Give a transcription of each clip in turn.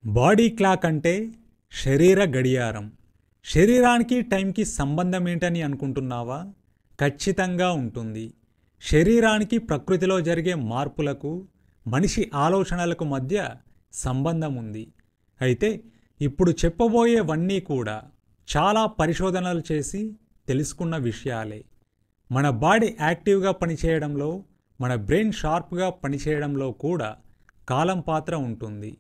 Body clock అంటే శరీర గడియారం. శరీరానికి టైంకి సంబంధం ఏంటని అనుకుంటున్నావా? ఖచ్చితంగా ఉంటుంది. శరీరానికి ప్రకృతిలో జరిగే మార్పులకు, మనిషి ఆలోచనలకు మధ్య సంబంధం ఉంది. అయితే ఇప్పుడు చెప్పబోయేవన్నీ కూడా చాలా పరిశోధనలు చేసి తెలుసుకున్న విషయాలే. మన బాడీ యాక్టివ్గా పనిచేయడంలో, మన బ్రెయిన్ షార్ప్గా పనిచేయడంలో కూడా కాలం పాత్ర ఉంటుంది.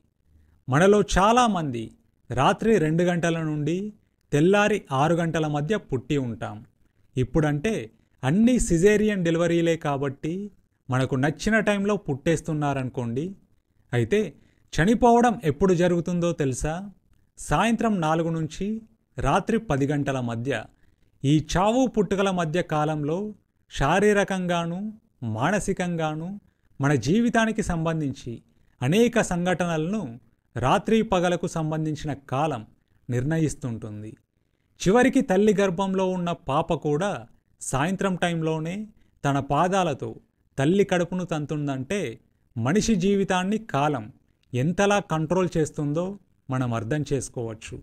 మనలో చాలామంది రాత్రి 2 గంటల నుండి తెల్లారి 6 గంటల మధ్య పుట్టి ఉంటాం. ఇప్పుడంటే అన్ని సిజేరియన్ డెలివరీలే కాబట్టి మనకు నచ్చిన టైంలో పుట్టేస్తున్నారనుకోండి. అయితే చనిపోవడం ఎప్పుడు జరుగుతుందో తెలుసా? సాయంత్రం 4 నుంచి రాత్రి 10 గంటల మధ్య. ఈ చావు పుట్టుకల మధ్య కాలంలో శారీరకంగాను మానసికంగాను మన జీవితానికి సంబంధించి అనేక సంఘటనలను రాత్రి పగలకు సంబంధించిన కాలం నిర్ణయిస్తుంటుంది. చివరికి తల్లి గర్భంలో ఉన్న పాప కూడా సాయంత్రం టైంలోనే తన పాదాలతో తల్లి కడుపును తంతుందంటే మనిషి జీవితాన్ని కాలం ఎంతలా కంట్రోల్ చేస్తుందో మనం అర్థం చేసుకోవచ్చు.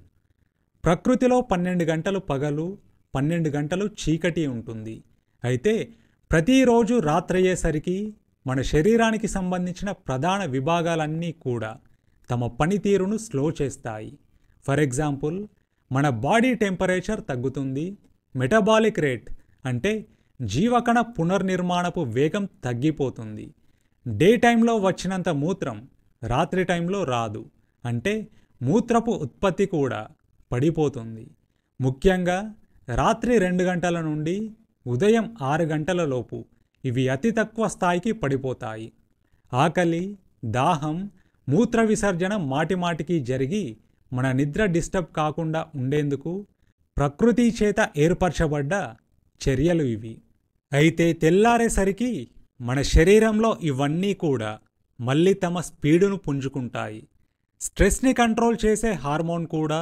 ప్రకృతిలో 12 గంటలు పగలు, 12 గంటలు చీకటి ఉంటుంది. అయితే ప్రతిరోజు రాత్రయ్యేసరికి మన శరీరానికి సంబంధించిన ప్రధాన విభాగాలన్నీ కూడా తమ పనితీరును స్లో చేస్తాయి. ఫర్ ఎగ్జాంపుల్, మన బాడీ టెంపరేచర్ తగ్గుతుంది. మెటబాలిక్ రేట్ అంటే జీవకణ పునర్నిర్మాణపు వేగం తగ్గిపోతుంది. డే టైంలో వచ్చినంత మూత్రం రాత్రి టైంలో రాదు, అంటే మూత్రపు ఉత్పత్తి కూడా పడిపోతుంది. ముఖ్యంగా రాత్రి 2 గంటల నుండి ఉదయం 6 గంటల లోపు ఇవి అతి తక్కువ స్థాయికి పడిపోతాయి. ఆకలి, దాహం, మూత్ర విసర్జన మాటిమాటికి జరిగి మన నిద్ర డిస్టర్బ్ కాకుండా ఉండేందుకు ప్రకృతి చేత ఏర్పరచబడ్డ చర్యలు ఇవి. అయితే తెల్లారేసరికి మన శరీరంలో ఇవన్నీ కూడా మళ్ళీ తమ స్పీడును పుంజుకుంటాయి. స్ట్రెస్ని కంట్రోల్ చేసే హార్మోన్ కూడా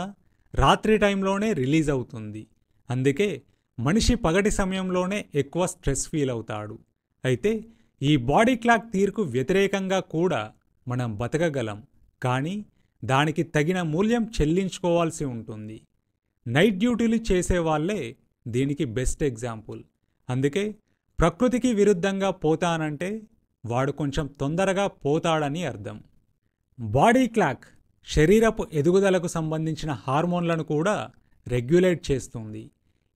రాత్రి టైంలోనే రిలీజ్ అవుతుంది. అందుకే మనిషి పగటి సమయంలోనే ఎక్కువ స్ట్రెస్ ఫీల్ అవుతాడు. అయితే ఈ బాడీ క్లాక్ తీరుకు వ్యతిరేకంగా కూడా మనం బతకగలం, కానీ దానికి తగిన మూల్యం చెల్లించుకోవాల్సి ఉంటుంది. నైట్ డ్యూటీలు చేసేవాళ్లే దీనికి బెస్ట్ ఎగ్జాంపుల్. అందుకే ప్రకృతికి విరుద్ధంగా పోతానంటే వాడు కొంచెం తొందరగా పోతాడని అర్థం. బాడీ క్లాక్ శరీరపు ఎదుగుదలకు సంబంధించిన హార్మోన్లను కూడా రెగ్యులేట్ చేస్తుంది.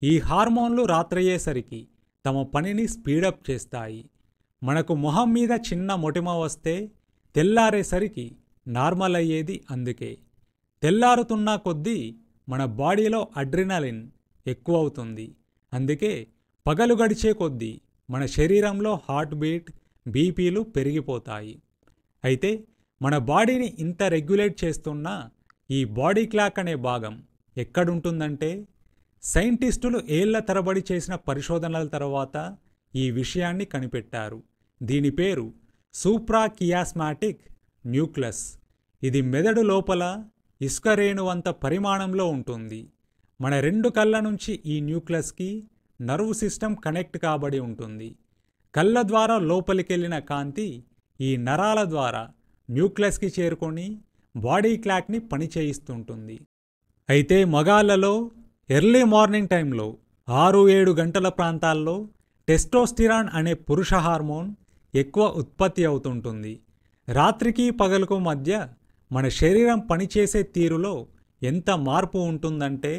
ఈ హార్మోన్లు రాత్రయ్యేసరికి తమ పనిని స్పీడప్ చేస్తాయి. మనకు మొహం మీద చిన్న మొటిమ వస్తే తెల్లారేసరికి నార్మల్ అయ్యేది అందుకే. తెల్లారుతున్న కొద్దీ మన బాడీలో అడ్రినలిన్ ఎక్కువ అవుతుంది. అందుకే పగలు గడిచే కొద్దీ మన శరీరంలో హార్ట్ బీట్, బీపీలు పెరిగిపోతాయి. అయితే మన బాడీని ఇంత రెగ్యులేట్ చేస్తున్న ఈ బాడీ క్లాక్ అనే భాగం ఎక్కడుంటుందంటే, సైంటిస్టులు ఏళ్ల తరబడి చేసిన పరిశోధనల తర్వాత ఈ విషయాన్ని కనిపెట్టారు. దీని పేరు సూప్రాకియాస్మాటిక్ న్యూక్లస్. ఇది మెదడు లోపల ఇసుక రేణువంత పరిమాణంలో ఉంటుంది. మన 2 కళ్ళ నుంచి ఈ న్యూక్లస్కి నర్వ్ సిస్టమ్ కనెక్ట్ కాబడి ఉంటుంది. కళ్ళ ద్వారా లోపలికెళ్ళిన కాంతి ఈ నరాల ద్వారా న్యూక్లస్కి చేరుకొని బాడీ క్లాక్ని పనిచేయిస్తుంటుంది. అయితే మగాళ్లలో ఎర్లీ మార్నింగ్ టైంలో 6-7 గంటల ప్రాంతాల్లో టెస్టోస్టిరాన్ అనే పురుష హార్మోన్ ఎక్కువ ఉత్పత్తి అవుతుంటుంది. రాత్రికి పగలుకు మధ్య మన శరీరం పనిచేసే తీరులో ఎంత మార్పు ఉంటుందంటే,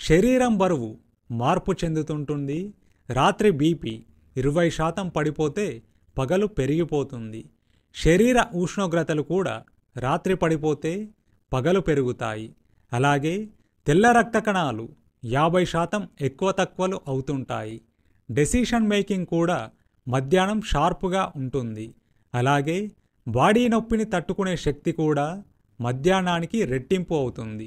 శరీరం బరువు మార్పు చెందుతుంటుంది. రాత్రి బీపీ 20% పడిపోతే పగలు పెరిగిపోతుంది. శరీర ఉష్ణోగ్రతలు కూడా రాత్రి పడిపోతే పగలు పెరుగుతాయి. అలాగే తెల్ల రక్త కణాలు 50% ఎక్కువ తక్కువలు అవుతుంటాయి. డెసిషన్ మేకింగ్ కూడా మధ్యాహ్నం షార్ప్గా ఉంటుంది. అలాగే బాడీ నొప్పిని తట్టుకునే శక్తి కూడా మధ్యాహ్నానికి రెట్టింపు అవుతుంది.